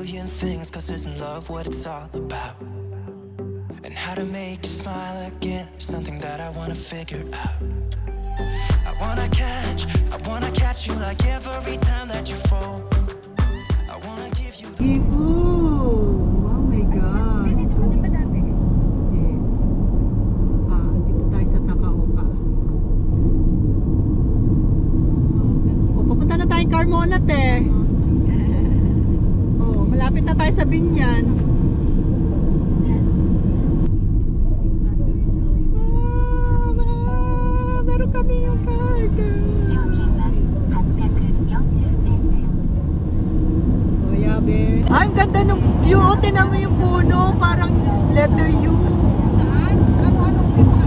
million things, cause isn't love what it's all about? And how to make you smile again is something that I wanna figure out. I wanna catch you like every time that you fall. I wanna give you the Gifu! Oh my God! Dito ka ba dati? Yes. Dito tayo sa Takaoka. O, papunta na tayong Carmona, te. O, malapit na tayo sa Binyan. Meron kami yung card. O, yabe. Ang ganda ng view. O, tinan mo yung puno. Parang letter U. Saan? Ano-anong kita?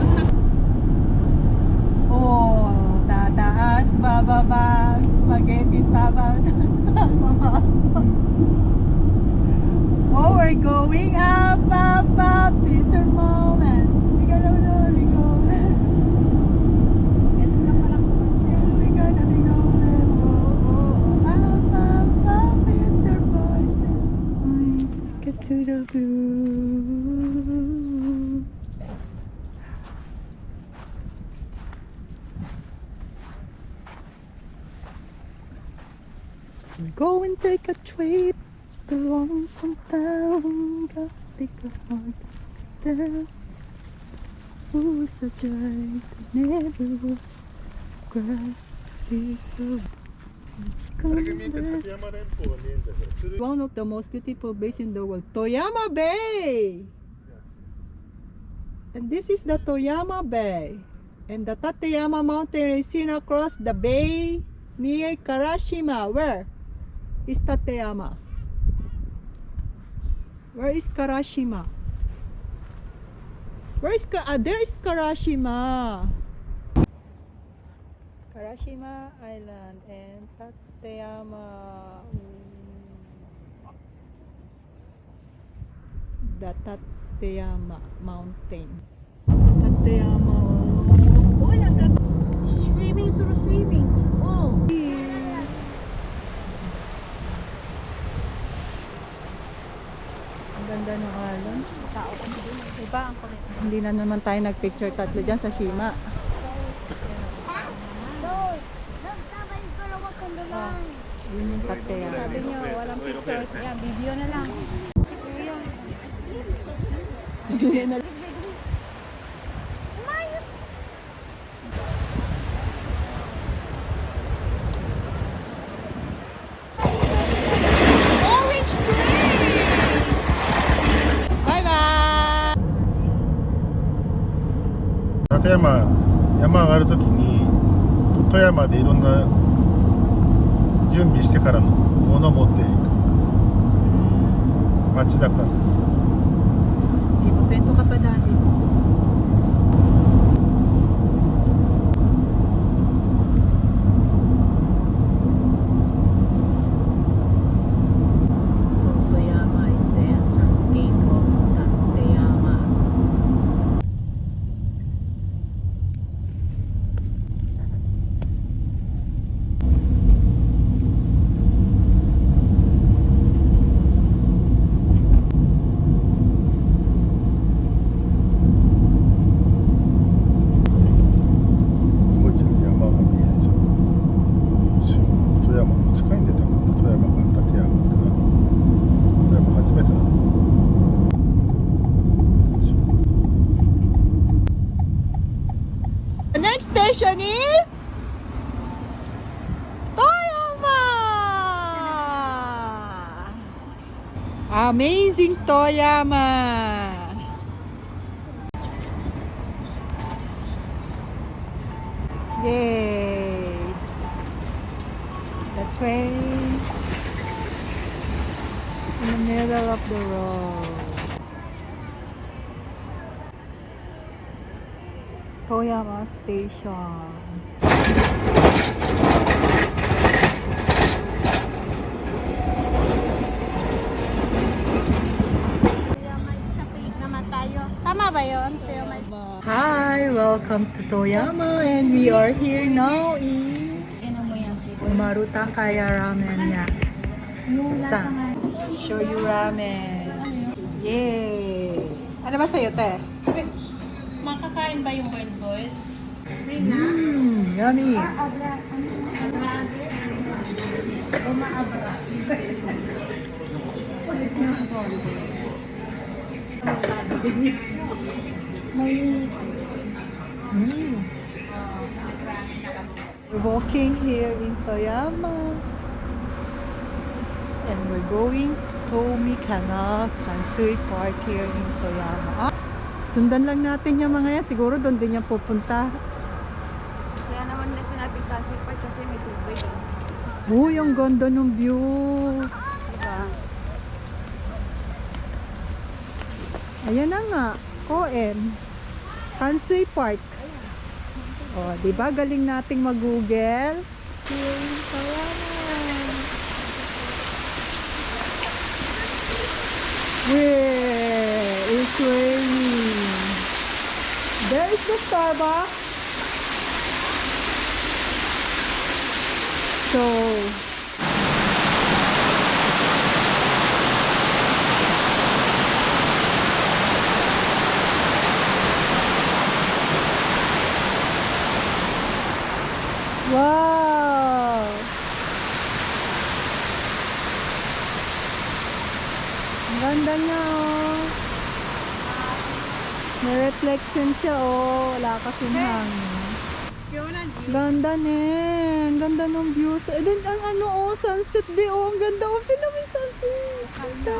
Oh, tataas, bababa, spaghetti, bababa. Oh, we're going up, up, up. It's our moment. We gotta really go. We gotta be golden. Oh, up, up, up. It's our voices. Get to the blue. Go and take a trip along some town. Go take a hard down. Who's a giant that never was cry is so one of the most beautiful bays in the world, Toyama Bay. And this is the Toyama Bay. And the Tateyama Mountain is seen across the bay near Karashima. Where is Tateyama? Where is Karashima? Where is there is Karashima. Karashima Island and Tateyama. The Tateyama Mountain. Tateyama. Oh, ang ganda. Swimming, suru swimming. Oh. Ang ganda ng alon. Tao ka din. Iba ang kulit. Hindi na naman tayo nagpicture tatlo dyan sa Shima. Yun yung Tateyama. Sabi niyo, walang pictures. Yan, video na lang. Hindi na Orange tree! Bye-bye! 立山、山上がるときに富山でいろんな準備してからのものを持っていく街だから。 Di ba kwento ka pa dati? So Toyama is the entrance gate of Tateyama. The next station is Toyama! Amazing Toyama! Yay! The train in the middle of the road. Toyama Station. Toyama is kapig naman tayo. Tama ba yun? Toyama is... Hi, welcome to Toyama and we are here now in Ano mo yan si... Marutang Kaya Ramen niya. Yung Sa lasa nga. Shoyu ramen. Yay! Ano ba sa'yo, te? Makakain ba yung boiled? Yummy! We're walking here in Toyama. And we're going to Mikana Kansui Park here in Toyama. Sundan lang natin yung mga yan. Siguro doon din yan pupunta. Kaya naman na sinabi kasi kasi may tubig. Uy, ang ganda ng view. Diba? Ayan na nga. OM. Kansui Park. O, diba? Galing nating mag-google. Here in Toyama. Where it's raining. There is the Starbucks. So, wow! Ang ganda niya, oh. May reflection siya, oh. Wala kasing hangin. Ganda ne. Ang ganda ng views. Eh, din, ang ano, oh, sunset be, oh. Ang ganda, oh. Tingnan mo yung sunset. Ganda.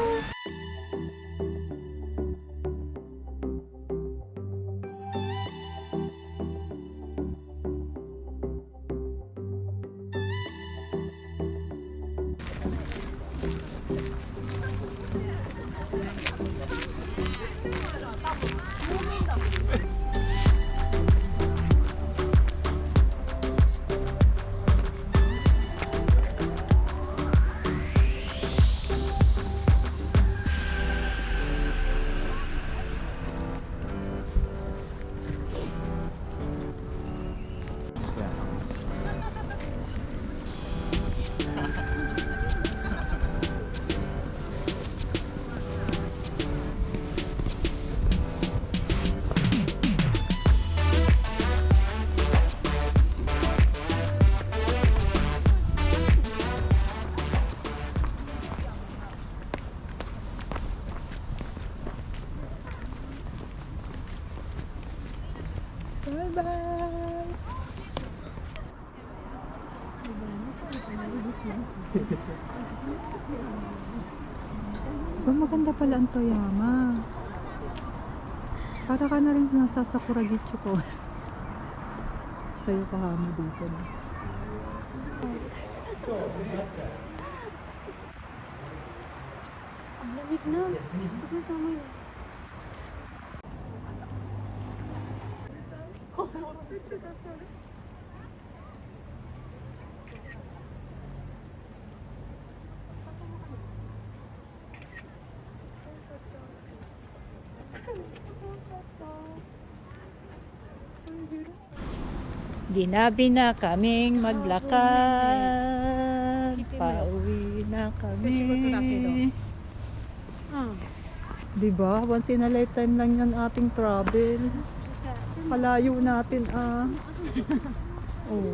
Bye-bye! Maganda pala ang Toyama. Para ka na rin nasa Sakuragicho ko. Sa Yokohama dito na. Ang lamig na. Sige, samay na. Ginabi na kaming maglakad. Pauwi na kami. Diba? Once in a lifetime lang yan ating travel. Kalayo natin Oh.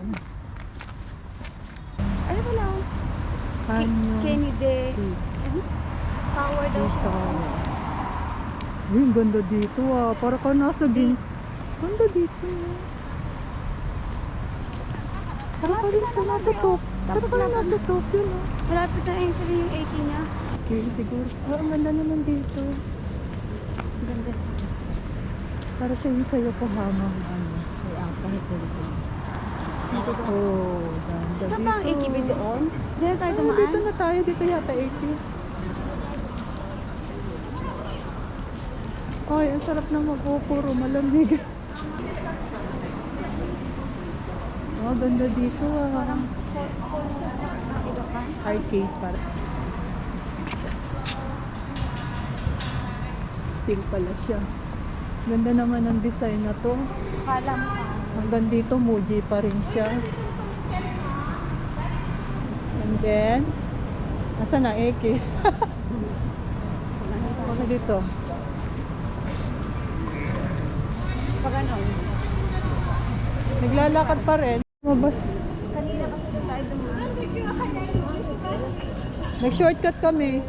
Ay, wala. Kanyo. Kennedy. Street. Tower daw siya. Dito. Uy, ang ganda dito Para ka nasa Gins. Ganda dito. Para ka rin sa nasa top. Para ka rin nasa top yun Malapit na entry yung AK niya. Okay, siguro. Ang ganda naman dito. Ang ganda. Para siya yung sa Yokohama. May apa ito. Oh, ganda Saan ba ang AKB doon? Hindi na tayo dumaan? Dito na tayo. Dito yata 80. Ay, ang sarap na mag-upuro. Malamig. Oh, ganda dito Parang iba pa. Arcade para. Steel pala siya. Ganda naman ang design na to. Kala mo pa. Hanggang dito, Muji pa rin siya. And then, nasa na Eke? Sa dito. Pag ano? Naglalakad pa rin. Mabas. Kanina kasi tayo dumaan. Nag-shortcut kami.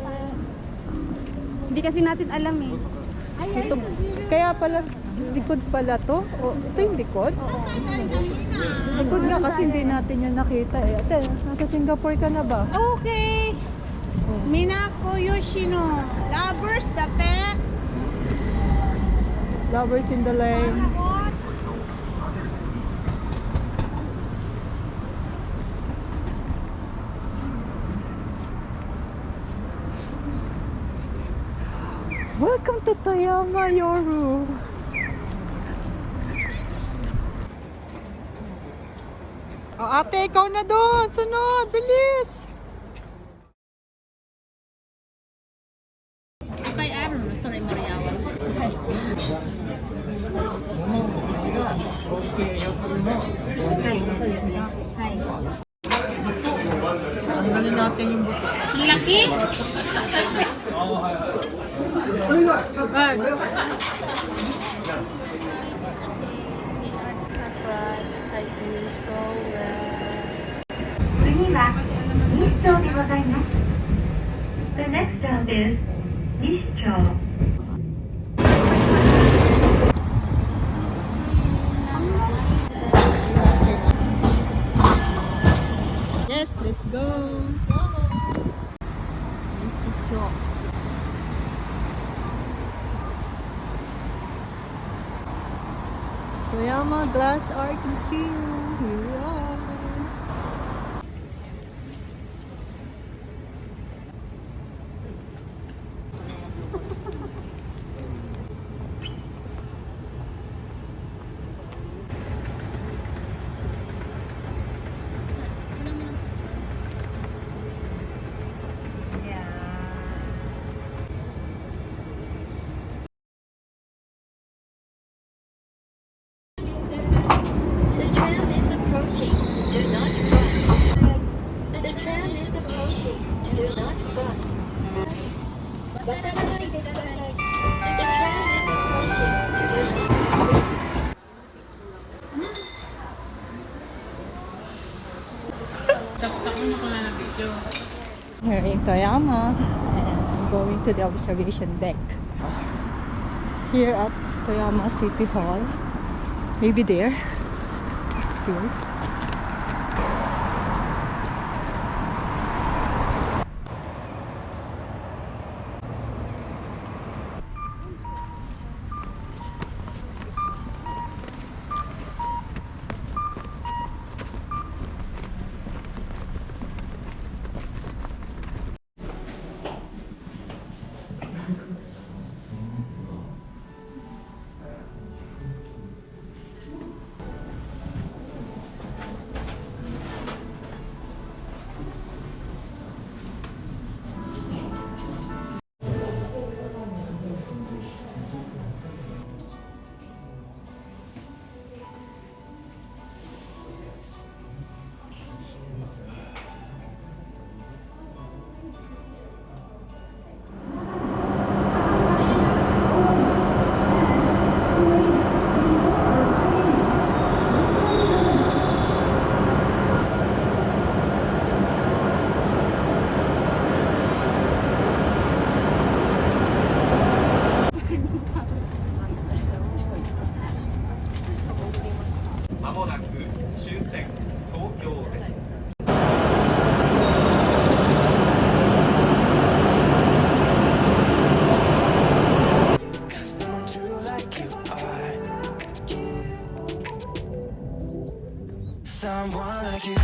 Hindi kasi natin alam eh. Ito, kaya pala, likod pala to? O, ito yung likod? Likod nga kasi hindi natin yan nakita eh. Ate, nasa Singapore ka na ba? Okay. Minako Yoshino. Lovers, date. Lovers in the lane. Welcome to Toyama Yoru. Oh, ate, ikaw na doon. Sunod, bilis. Kay Aaron, sorry Mariawa. Tanggalin natin yung buto. Laki? I feel so well. 次は西町でございます。The next stop is 西町。 Yes, let's go. Toyama Glass Art Museum. Here we are. The tram is approaching. Do not run. The tram is approaching. Do not run. The tram is approaching. Do not Here in Toyama, and I'm going to the observation deck. Here at Toyama City Hall. Maybe there. Upstairs. Someone true like you are. Someone like you.